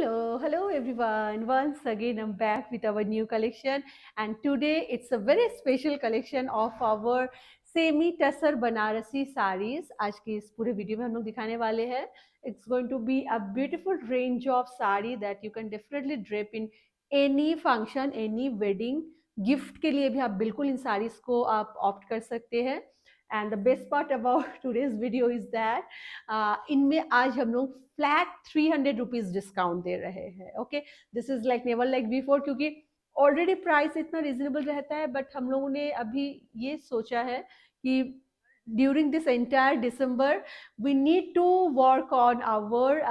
Hello everyone. Once again, I'm back with our new collection, and today it's a very special collection of our semi tussar Banarasi sarees. आज की इस पूरे video में हम लोग दिखाने वाले हैं. It's going to be a beautiful range of saree that you can definitely drape in any function, any wedding. Gift के लिए भी आप बिल्कुल इन साड़ीज को आप ऑप्ट कर सकते हैं. And the best part about today's video is that इनमें आज हम लोग फ्लैट 300 रुपीज डिस्काउंट दे रहे हैं. Okay, this is like never like before, क्योंकि ऑलरेडी प्राइस इतना रिजनेबल रहता है, बट हम लोगों ने अभी ये सोचा है कि during this entire December, we need to work on our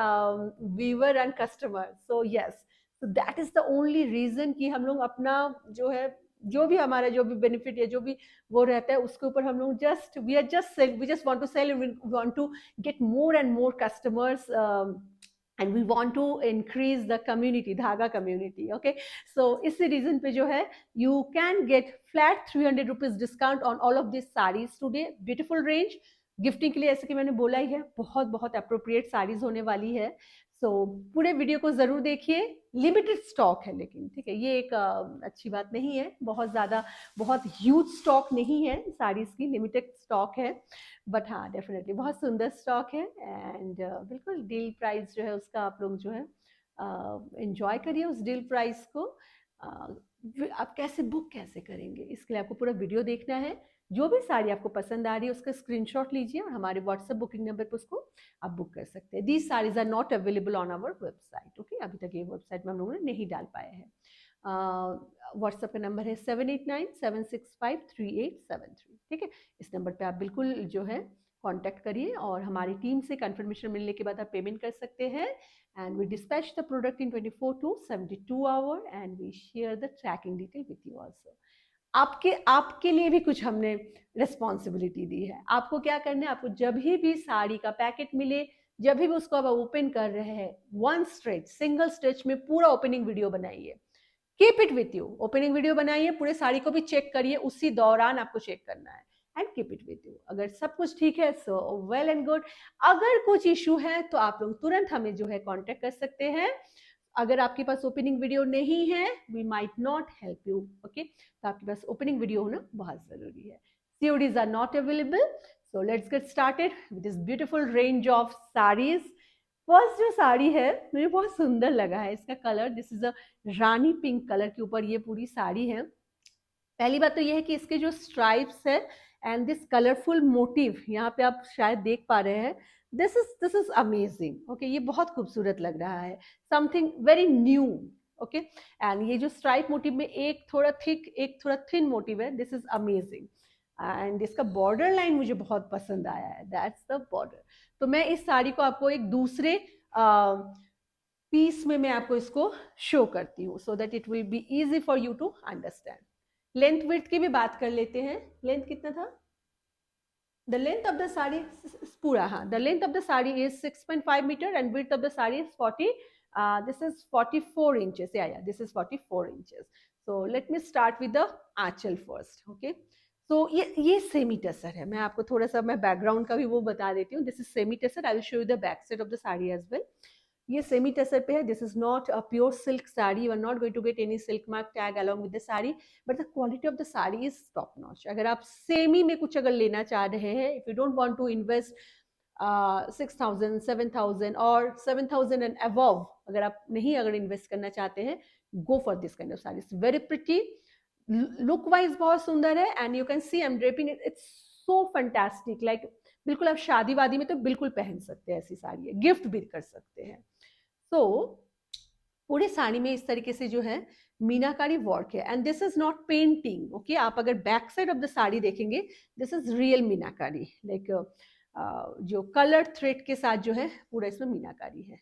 viewer and customer. So yes, so that is the only reason कि हम लोग अपना जो है, जो भी हमारा जो भी बेनिफिट है, जो भी वो रहता है, उसके ऊपर हम लोग just we just want to sell, we want to get more and more customers, and we want to increase the community, Dhaga community. Okay, so इसी रीजन पे जो है, you can get flat 300 rupees discount on all of these sarees today. Beautiful range. Gifting के लिए, ऐसे कि मैंने बोला ही है, बहुत बहुत अप्रोप्रिएट साड़ीज होने वाली है. सो पूरे वीडियो को जरूर देखिए. लिमिटेड स्टॉक है, लेकिन ठीक है, ये एक अच्छी बात नहीं है. बहुत ज़्यादा, बहुत ह्यूज स्टॉक नहीं है साड़ीज की, लिमिटेड स्टॉक है. बट हाँ, डेफिनेटली बहुत सुंदर स्टॉक है. एंड बिल्कुल डील प्राइस जो है उसका आप लोग जो है एंजॉय करिए उस डील प्राइस को. आप कैसे बुक कैसे करेंगे, इसके लिए आपको पूरा वीडियो देखना है. जो भी साड़ी आपको पसंद आ रही है उसका स्क्रीनशॉट लीजिए और हमारे व्हाट्सएप बुकिंग नंबर पर उसको आप बुक कर सकते हैं. These saris are not available on our website. Okay, अभी तक ये वेबसाइट में हम लोगों ने नहीं डाल पाए हैं. व्हाट्सएप का नंबर है 7897653873. ठीक है, इस नंबर पे आप बिल्कुल जो है कांटेक्ट करिए और हमारी टीम से कंफर्मेशन मिलने के बाद आप पेमेंट कर सकते हैं. And we dispatch the product in 24 to 72 hour and we share the tracking detail with you also. आपके आपके लिए भी कुछ हमने रिस्पॉन्सिबिलिटी दी है. आपको क्या करना है, आपको जब भी साड़ी का पैकेट मिले, जब भी उसको आप ओपन कर रहे हैं, वन स्ट्रेच, सिंगल स्ट्रेच में पूरा ओपनिंग वीडियो बनाइए. Keep it with you. Opening video बनाइए, पूरे साड़ी को भी चेक करिए, उसी दौरान आपको चेक करना है. And keep it with you. अगर सब कुछ ठीक है सो वेल एंड गुड. अगर कुछ इशू है तो आप लोग तुरंत हमें जो है कांटेक्ट कर सकते हैं. अगर आपके पास ओपनिंग वीडियो नहीं है, we might not help you. Okay, तो आपके पास ओपनिंग वीडियो होना बहुत जरूरी है. CODs are not available. So let's get started with this beautiful range of saris. First जो साड़ी है, मुझे बहुत सुंदर लगा है इसका colour. This is a rani pink colour के ऊपर ये पूरी साड़ी है. पहली बात तो ये है कि इसके जो स्ट्राइप्स है एंड दिस कलरफुल मोटिव यहाँ पे आप शायद देख पा रहे हैं. This is amazing. ओके, ये बहुत खूबसूरत लग रहा है. Something very new. Okay, and ये जो स्ट्राइप मोटिव में एक थोड़ा थिक, एक थोड़ा थिन मोटिव है. This is amazing. एंड इसका बॉर्डर लाइन मुझे बहुत पसंद आया है. That's the border. तो मैं इस साड़ी को आपको एक दूसरे पीस में मैं आपको इसको शो करती हूँ, so that it will be easy for you to understand. Length width की भी बात कर लेते हैं. लेंथ कितना था? The length of the sari पूरा, हाँ, the length of the sari is 6.5 metre and width of the sari is 40. This is 44 inches. या this is 44 inches. So let me start with the aanchal first. Okay, तो ये सेमी टसर है. मैं आपको थोड़ा सा मैं बैकग्राउंड का भी वो बता देती हूँ. This is semi tussar. I will show you the back side of the sari as well. ये सेमी टसर पे है. This is not a pure silk sari. You are not going to get any silk mark tag along with the sari, but the quality of the sari is top notch. अगर आप semi में कुछ अगर लेना चाह रहे हैं, if you don't want to invest 6,000, 7,000 और 7,000 एंड अबव, अगर आप नहीं अगर इन्वेस्ट करना चाहते हैं, go for this kind of sari. Very pretty, look wise बहुत सुंदर है. And you can C I am draping it. It's so fantastic. Like बिल्कुल आप शादी वादी में तो बिल्कुल पहन सकते हैं ऐसी साड़ी है. गिफ्ट भी कर सकते हैं. तो पूरे साड़ी में इस तरीके से जो है मीनाकारी वर्क है. And this is not painting. Okay, आप अगर back side of the sari देखेंगे, this is real meenakari. Like जो कलर थ्रेड के साथ जो है पूरा इसमें मीनाकारी है.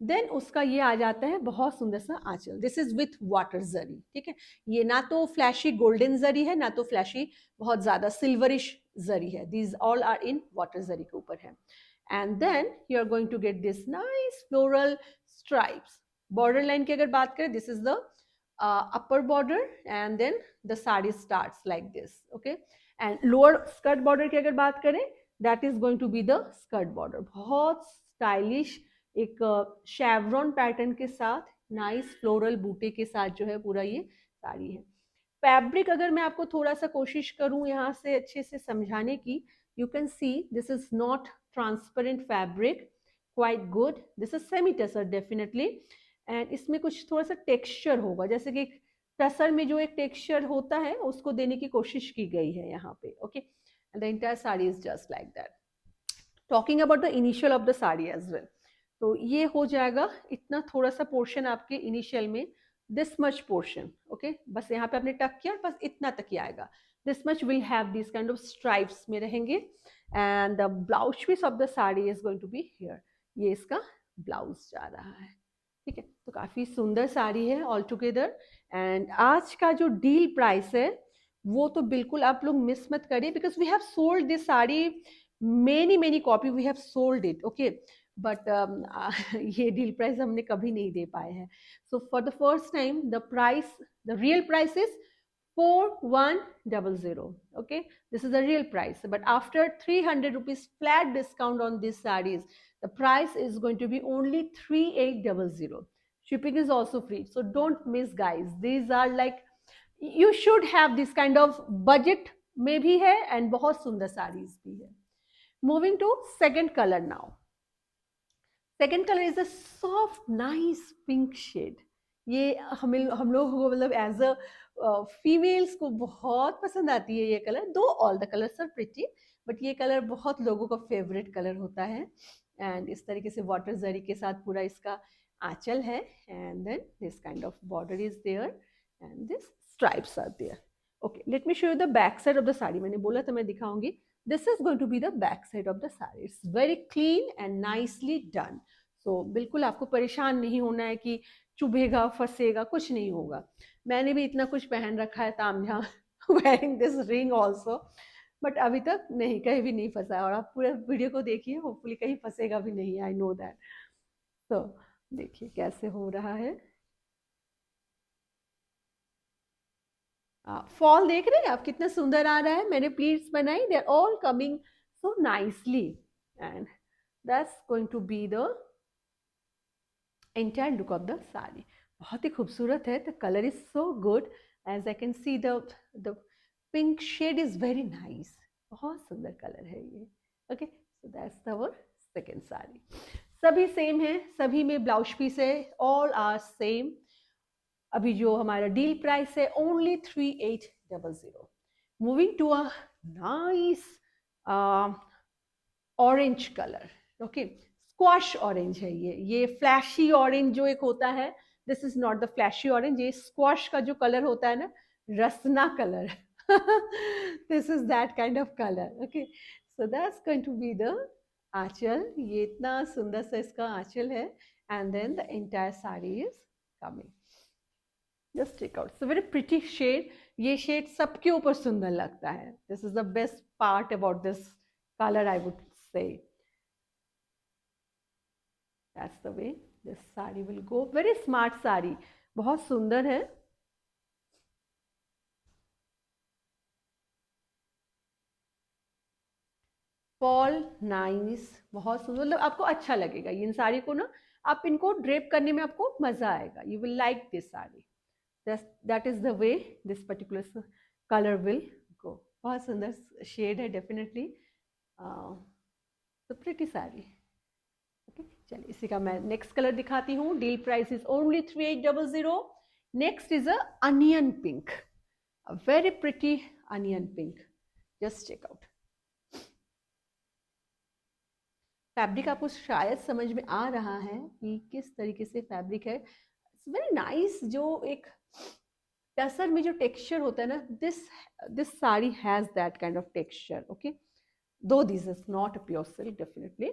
देन उसका ये आ जाता है बहुत सुंदर सा आंचल. दिस इज विथ वाटर जरी. ठीक है, ये ना तो फ्लैशी गोल्डन जरी है, ना तो फ्लैशी बहुत ज्यादा सिल्वरिश जरी है. These all are in water zari के ऊपर है. And then you are going to get this nice floral stripes. Border line की अगर बात करें, this is the upper border and then the saree starts like this. Okay, and lower skirt border की अगर बात करें, that is going to be the skirt border. बहुत stylish एक शेवरॉन पैटर्न के साथ नाइस फ्लोरल बूटे के साथ जो है पूरा ये साड़ी है। फैब्रिक अगर मैं आपको थोड़ा सा कोशिश करूं यहाँ से अच्छे से समझाने की, you can see this is not transparent fabric, quite good, this is semi tussar definitely. And इसमें कुछ थोड़ा सा टेक्सचर होगा, जैसे कि टसर में जो एक टेक्सचर होता है उसको देने की कोशिश की गई है यहाँ पे। Okay, and the entire sari is just like that. Talking about the initial of the sari as well, तो ये हो जाएगा इतना थोड़ा सा पोर्शन आपके इनिशियल में, दिस मच पोर्शन। ओके, बस यहाँ पे आपने टक किया, बस इतना तक ही आएगा। This much will have this kind of stripes में रहेंगे, and the blouse piece of the sari is going to be here. ये इसका ब्लाउज जा रहा है। ठीक है, तो काफी सुंदर साड़ी है ऑल टुगेदर। एंड आज का जो डील प्राइस है वो तो बिल्कुल आप लोग मिस मत करिए, because we have sold this sari many copy, we have sold it, okay, but ये डील प्राइस हमने कभी नहीं दे पाए हैं। So for the first time the price, the real price is 4100, okay, this is the real price, but after 300 rupees flat discount on these sarees, the price is going to be only 3800. Shipping is also free, so don't miss guys, these are like, you should have this kind of budget में भी है and बहुत सुंदर sarees भी है। Moving to second color now. Second color is a soft, nice pink shade. ये हम लोग को मतलब एज अ फीमेल्स को बहुत पसंद आती है ये colour, though all the colours are pretty, but ये कलर बहुत लोगों का फेवरेट कलर होता है। एंड इस तरीके से वाटर जरी के साथ पूरा इसका आंचल है, and then this kind of border is there and this stripes are there. Okay, let me show you the back side of the sari. मैंने बोला था मैं दिखाऊंगी। This is going to be the back side of the saree. It's very clean and nicely done. So बिल्कुल आपको परेशान नहीं होना है कि चुभेगा फंसेगा, कुछ नहीं होगा। मैंने भी इतना कुछ पहन रखा है तामझाम wearing this ring also, but अभी तक नहीं, कहीं भी नहीं फंसा है। और आप पूरे वीडियो को देखिए, होपफुली कहीं फंसेगा भी नहीं, आई नो दैट। तो देखिए कैसे हो रहा है। फॉल देख रहे हैं आप कितना सुंदर आ रहा है। मैंने प्लीट्स बनाई, they are all coming so nicely, and that's going to be the entire look of the sari. बहुत ही खूबसूरत है। The colour is so good, as I can see the pink shade is very nice. बहुत सुंदर colour है ये। Okay, so that's our second sari. सभी same है, सभी में ब्लाउज पीस है, ऑल आर सेम। अभी जो हमारा डील प्राइस है only 3800। Moving to a nice orange colour. Okay, squash orange है ये फ्लैशी ऑरेंज जो एक होता है, this is not the flashy orange. ये स्क्वाश का जो कलर होता है ना, Rasna colour this is that kind of colour. Okay, so that's going to be the aanchal. ये इतना सुंदर सा इसका आंचल है, and then the entire sari is coming. Just take out, it's a very pretty shade. ये शेड सबके ऊपर सुंदर लगता है। This is the best part about this colour, I would से। That's the way this sari will go. Very smart sari, बहुत सुंदर है। फॉल नाइस, बहुत सुंदर, मतलब आपको अच्छा लगेगा इन साड़ी को ना। आप इनको ड्रेप करने में आपको मजा आएगा, you will like this sari. That is the way this particular colour will go. बहुत सुंदर शेड है डेफिनेटली, तो प्रिटी साड़ी। ओके, चलिए इसी का मैं नेक्स्ट कलर दिखाती हूँ। Deal price is only 3800। Next is a onion pink, a very pretty onion pink. Just check out. Fabric आपको शायद समझ में आ रहा है कि किस तरीके से फैब्रिक है। It's very nice. जो एक टसर में जो टेक्सचर होता है ना, this sari has that kind of texture. Okay, though this is not a pure silk definitely,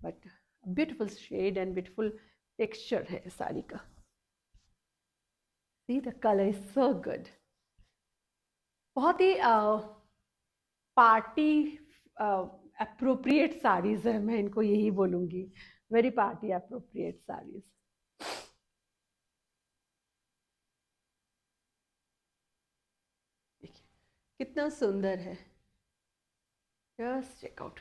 but beautiful shade and beautiful texture है साड़ी का। See the colour is so good. बहुत ही पार्टी अप्रोप्रिएट साड़ीज है, मैं इनको यही बोलूंगी। Very party appropriate saris. देखिए कितना सुंदर है, just check out.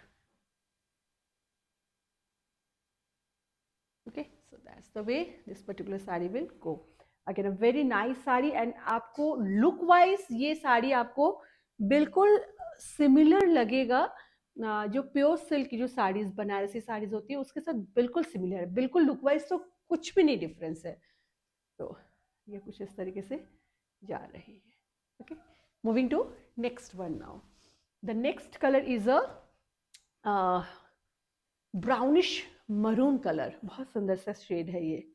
that's the way this particular sari will go. Again, a very nice sari, and आपको लुक वाइज ये साड़ी आपको बिल्कुल सिमिलर लगेगा जो प्योर सिल्क की जो साड़ीज बनारसी साड़ीज होती है उसके साथ बिल्कुल सिमिलर है, बिल्कुल लुक वाइज तो कुछ भी नहीं डिफरेंस है. तो ये कुछ इस तरीके से जा रही है. Okay, moving to next one now. The next colour is a brownish maroon colour. बहुत सुंदर सा शेड है ये.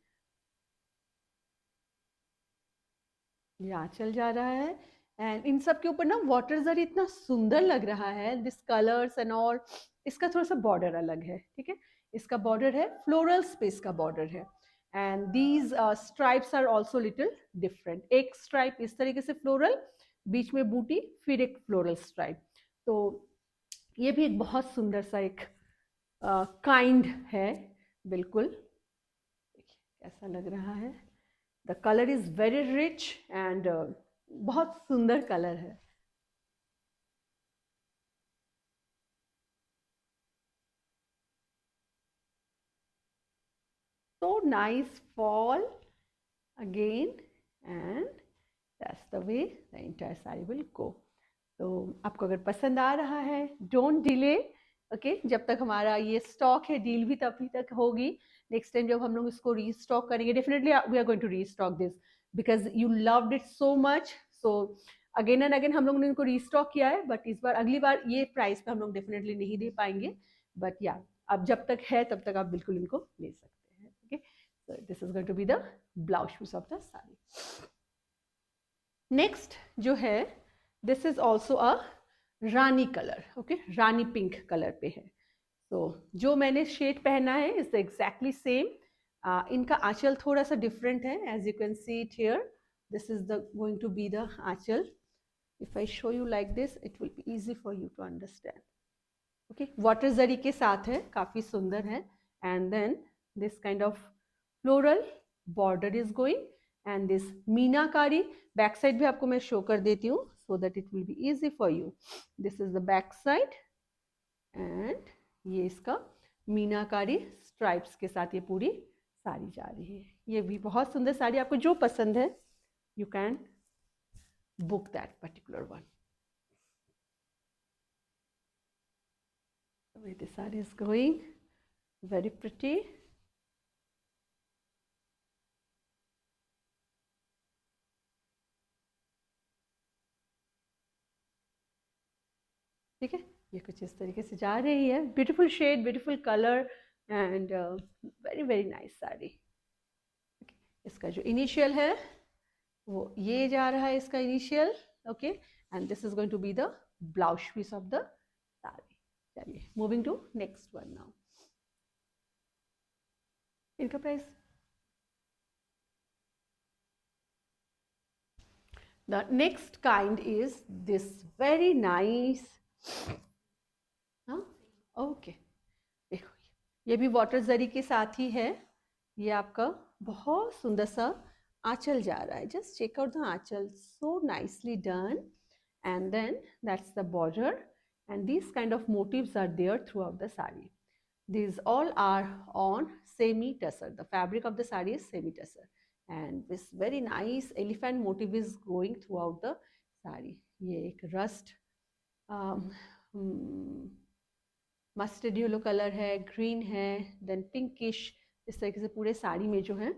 चल जा रहा है, एंड इन सब के ऊपर ना वाटर जरी इतना सुंदर लग रहा है. This colours and all. इसका थोड़ा सा बॉर्डर अलग है, ठीक है. इसका बॉर्डर है फ्लोरल स्पेस का बॉर्डर है, and these stripes are also little different. एक स्ट्राइप इस तरीके से फ्लोरल, बीच में बूटी, फिर एक फ्लोरल स्ट्राइप. तो ये भी एक बहुत सुंदर सा एक काइंड है. बिल्कुल कैसा लग रहा है. The colour is very rich and बहुत सुंदर कलर है. So nice fall again, and that's the way the entire saree will go. तो आपको अगर पसंद आ रहा है, डोंट डिले. ओके, जब तक हमारा ये स्टॉक है, डील भी तभी तक होगी. नेक्स्ट टाइम जब हम लोग इसको रीस्टॉक करेंगे, definitely we are going to restock this because you loved it so much. So again and again हम लोगों ने इनको रीस्टॉक किया है, बट इस बार अगली बार ये प्राइस पे हम लोग डेफिनेटली नहीं दे पाएंगे. बट या अब जब तक है तब तक आप बिल्कुल इनको ले सकते हैं. Okay, so this is going to be the blouse piece of the sari. Next जो है, this is also a rani colour. Okay, rani pink colour पे है. तो जो मैंने शेड पहना है इज एग्जैक्टली सेम. इनका आंचल थोड़ा सा डिफरेंट है, as you can see it here. This is the going to be the aanchal. If I show you like this, it will be easy for you to understand. Okay, water zari के साथ है, काफी सुंदर है. And then this kind of floral border is going, and this meenakari. Back side भी आपको मैं show कर देती हूँ so that it will be easy for you. This is the back side, and ये इसका मीनाकारी स्ट्राइप्स के साथ ये पूरी साड़ी जा रही है. ये भी बहुत सुंदर साड़ी. आपको जो पसंद है you can book that particular one. The way the saree is going, very pretty. ठीक है, ये कुछ इस तरीके से जा रही है. Beautiful shade, beautiful colour, and very very nice sari. इसका जो इनिशियल है वो ये जा रहा है, इसका initial. Okay, and this is going to be the blouse piece of the sari. चलिए, moving to next one now. इनका price, the next kind is this very nice. हाँ, ओके, देखो ये भी वाटर जरी के साथ ही है. ये आपका बहुत सुंदर सा आंचल जा रहा है. Just check out the aanchal, so nicely done. And then that's the border, and this kind of motifs are there throughout the sari. These all are on semi tussar. The fabric of the saree is semi tussar, and this very nice elephant motif is going throughout the saree. ये एक rust mustard yellow colour है, green है, then pinkish. इस तरीके से पूरे साड़ी में जो है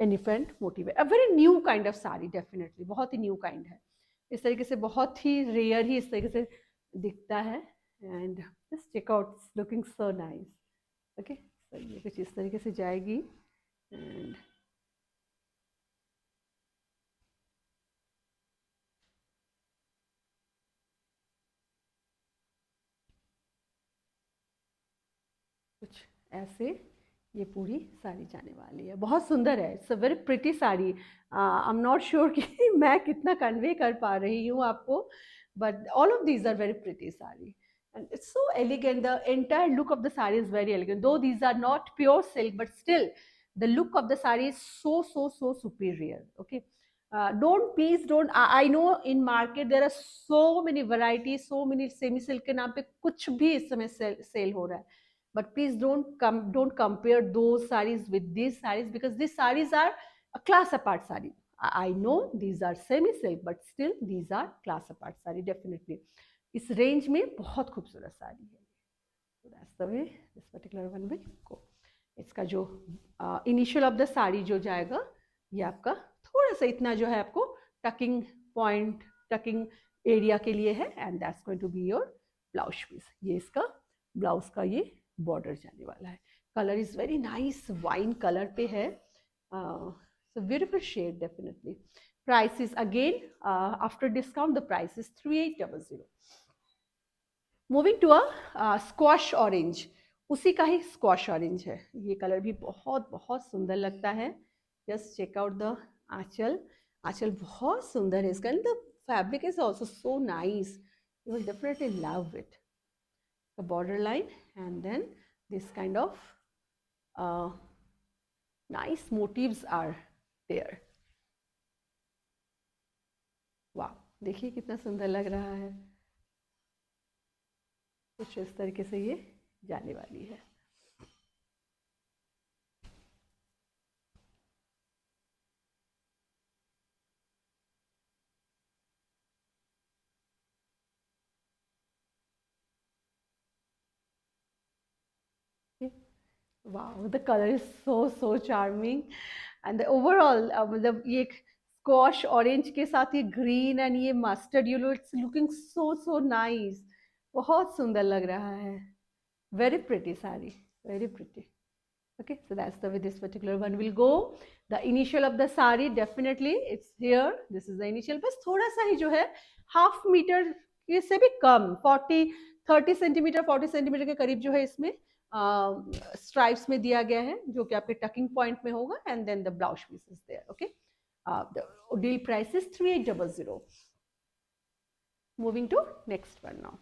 एलिफेंट मोटिव है. A very new kind of sari, definitely बहुत ही न्यू काइंड है. इस तरीके से बहुत ही रेयर ही इस तरीके से दिखता है. And just check out, looking so nice. Okay, तो ये कुछ इस तरीके से जाएगी. एंड कुछ ऐसे ये पूरी साड़ी जाने वाली है. बहुत सुंदर है. It's a very pretty sari. I am not sure कि मैं कितना कन्वे कर पा रही हूँ आपको, but all of these are very pretty sari. And it's so elegant. The entire look of the saree is very elegant. Though these are not pure silk, but still the look of the saree is so superior. Okay. Please don't. I know in market there are so many varieties, so many semi silk के नाम पे कुछ भी इस समय cell हो रहा है. but please don't compare those sarees with these sarees, because these sarees are a class apart saree. I know these are semi silk, but still these are class apart saree definitely. इस range में बहुत खूबसूरत साड़ी है. So that's the way this particular one will go. इसका जो initial of the sari जो जाएगा, ये आपका थोड़ा सा इतना जो है आपको टकिंग पॉइंट, टकिंग एरिया के लिए है, and that's going to be your blouse piece. ये इसका ब्लाउज का ये बॉर्डर जाने वाला है. Colour is very nice, wine colour पे है. Beautiful shade definitely. Price is again after discount the price is 3800. Moving to a squash orange. उसी का ही स्क्वॉश ऑरेंज है. ये कलर भी बहुत बहुत सुंदर लगता है. Just check out the aanchal. आंचल बहुत सुंदर है इसका, and the fabric is also so nice. You will definitely love it. The border line and then this kind of nice motifs are there. वाह, देखिए कितना सुंदर लग रहा है. कुछ इस तरीके से ये जाने वाली है. Wow, the color is so charming, and the overall मतलब ये स्क्वॉश ऑरेंज के साथ ये ग्रीन एंड ये mustard yellow, it's looking so nice. बहुत सुंदर लग रहा है. Very pretty sari, very pretty. Okay, so that's the way this particular one will go. The initial of the sari definitely it's here. This is the initial. बस थोड़ा सा ही जो है हाफ मीटर के से भी कम, 30 सेंटीमीटर 40 सेंटीमीटर के करीब जो है इसमें स्ट्राइप्स में दिया गया है, जो कि आपके टकिंग पॉइंट में होगा. And then the blouse piece is there. Okay, the deal price is 3800. Moving to next one now.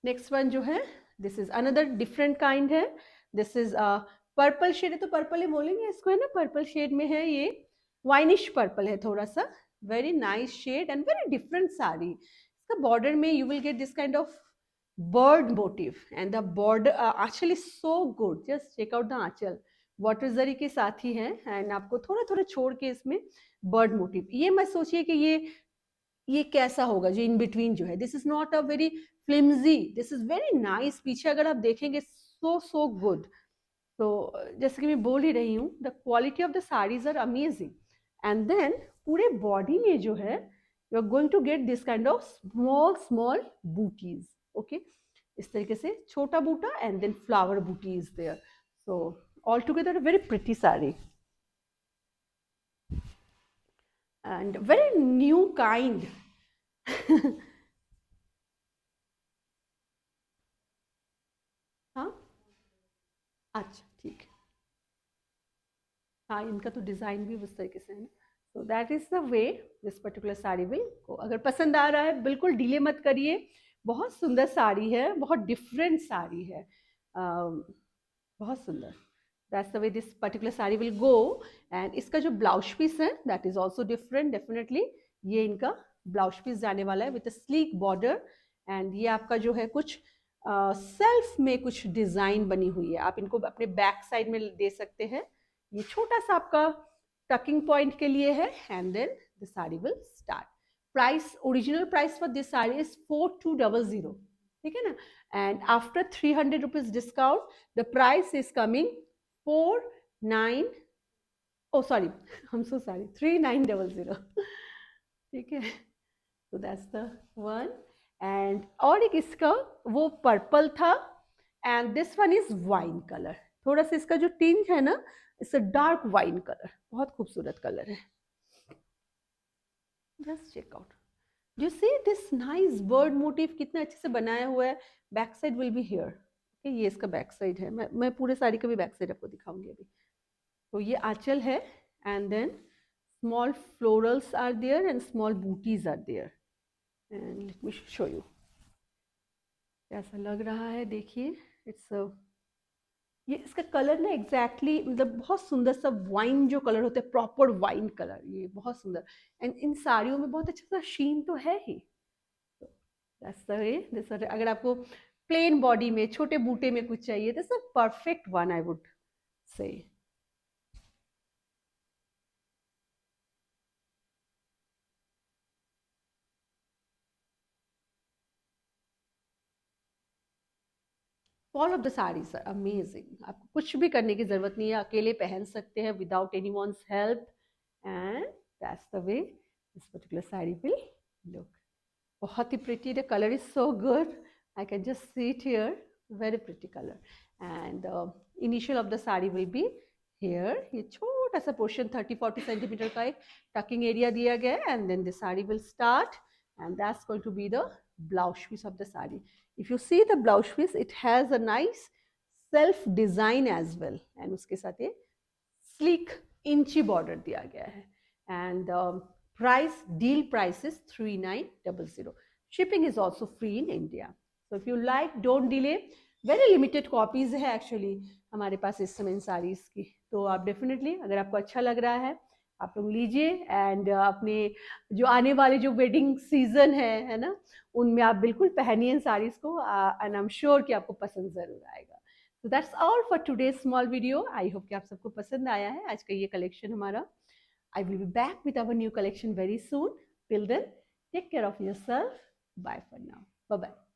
Next one जो है, this is another different kind है. दिस इज पर्पल शेड है, तो पर्पल ही बोलेंगे इसको, है ना. पर्पल शेड में है, ये वाइनिश पर्पल है थोड़ा सा. Very nice shade and very different sari. इसका बॉर्डर में you will get this kind of bird motif, and the border actually so good. Just check out the aanchal, water zari के साथ ही है, एंड आपको थोड़ा थोड़ा छोड़ के इसमें बर्ड मोटिव. ये मत सोचिए कि ये कैसा होगा जो इन बिटवीन जो है. This is not a very flimsy, this is very nice. पीछे अगर आप देखेंगे सो गुड. तो जैसे कि मैं बोल ही रही हूँ, the quality of the saris are amazing. And then पूरे बॉडी में जो है you are going to get this kind of small bootis. Okay, इस तरीके से छोटा बूटा and then flower booti is there. So all together very pretty sari and very new kind. हाँ, अच्छा ठीक है. हाँ, इनका तो डिज़ाइन भी उस तरीके से है ना. So that is the way this particular sari will go. अगर पसंद आ रहा है बिल्कुल डिले मत करिए. बहुत सुंदर साड़ी है, बहुत डिफरेंट साड़ी है, बहुत सुंदर. That's the way this particular sari will go. And इसका जो ब्लाउज पीस है that is also different definitely. ये इनका ब्लाउज पीस जाने वाला है विथ स्लीक बॉर्डर. एंड ये आपका जो है कुछ सेल्फ में कुछ डिज़ाइन बनी हुई है. आप इनको अपने बैक साइड में दे सकते हैं. ये छोटा सा आपका टकिंग पॉइंट के लिए है. And then the sari will start. Price, original price for this sari is 4200. ठीक है ना. And after 300 rupees discount the price is coming 49, oh sorry, I'm so sorry, 3900. ठीक है. so that's the one. and और एक इसका वो पर्पल था, and this one is wine colour. थोड़ा सा इसका जो टिंज है ना, it's a dark wine colour. बहुत खूबसूरत कलर है. Just check out. You see this nice bird motif कितना अच्छे से बनाया हुआ है. Back side will be here. ये इसका बैक साइड है. मैं पूरे साड़ी का भी बैक साइड आपको दिखाऊंगी अभी. तो ये आंचल है, and then small florals are there and small bootis are there. And let me show you कैसा लग रहा है. देखिए, इट्स ये इसका कलर ना एग्जैक्टली मतलब बहुत सुंदर सा वाइन जो कलर होता है, प्रॉपर वाइन कलर. ये बहुत सुंदर. एंड इन साड़ियों में बहुत अच्छा सा शीन तो है ही. That's the way this. अगर आपको प्लेन बॉडी में छोटे बूटे में कुछ चाहिए, this is a perfect one I would say. All of the saris are amazing, आपको कुछ भी करने की जरूरत नहीं है, अकेले पहन सकते हैं without any one's help, and that's the way this particular sari will look. बहुत ही pretty, the colour is so good, I can just see it here, very pretty colour. And initial of the sari will be here, ये छोटा सा portion 30-40 centimetre का एक talking area दिया गया है, and then the sari will start, and that's going to be the blouse piece of the saree. If you see the blouse piece, it has a nice self design as well, and उसके साथ ये sleek inchy border दिया गया है, and price, deal price is 3900. Shipping is also free in India. So if you like, don't delay. Very limited copies है actually हमारे पास इस समय इन साड़ीज की, तो आप डेफिनेटली अगर आपको अच्छा लग रहा है आप लोग लीजिए, एंड अपने जो आने वाले जो वेडिंग सीजन है ना, उनमें आप बिल्कुल पहनिए इन साड़ीज को, एंड आई एम श्योर कि आपको पसंद जरूर आएगा। So that's all for today's small video. I hope कि आप सबको पसंद आया है आज का ये कलेक्शन हमारा। I will be back with our new collection very soon. Till then, take care of yourself. Bye for now. Bye bye.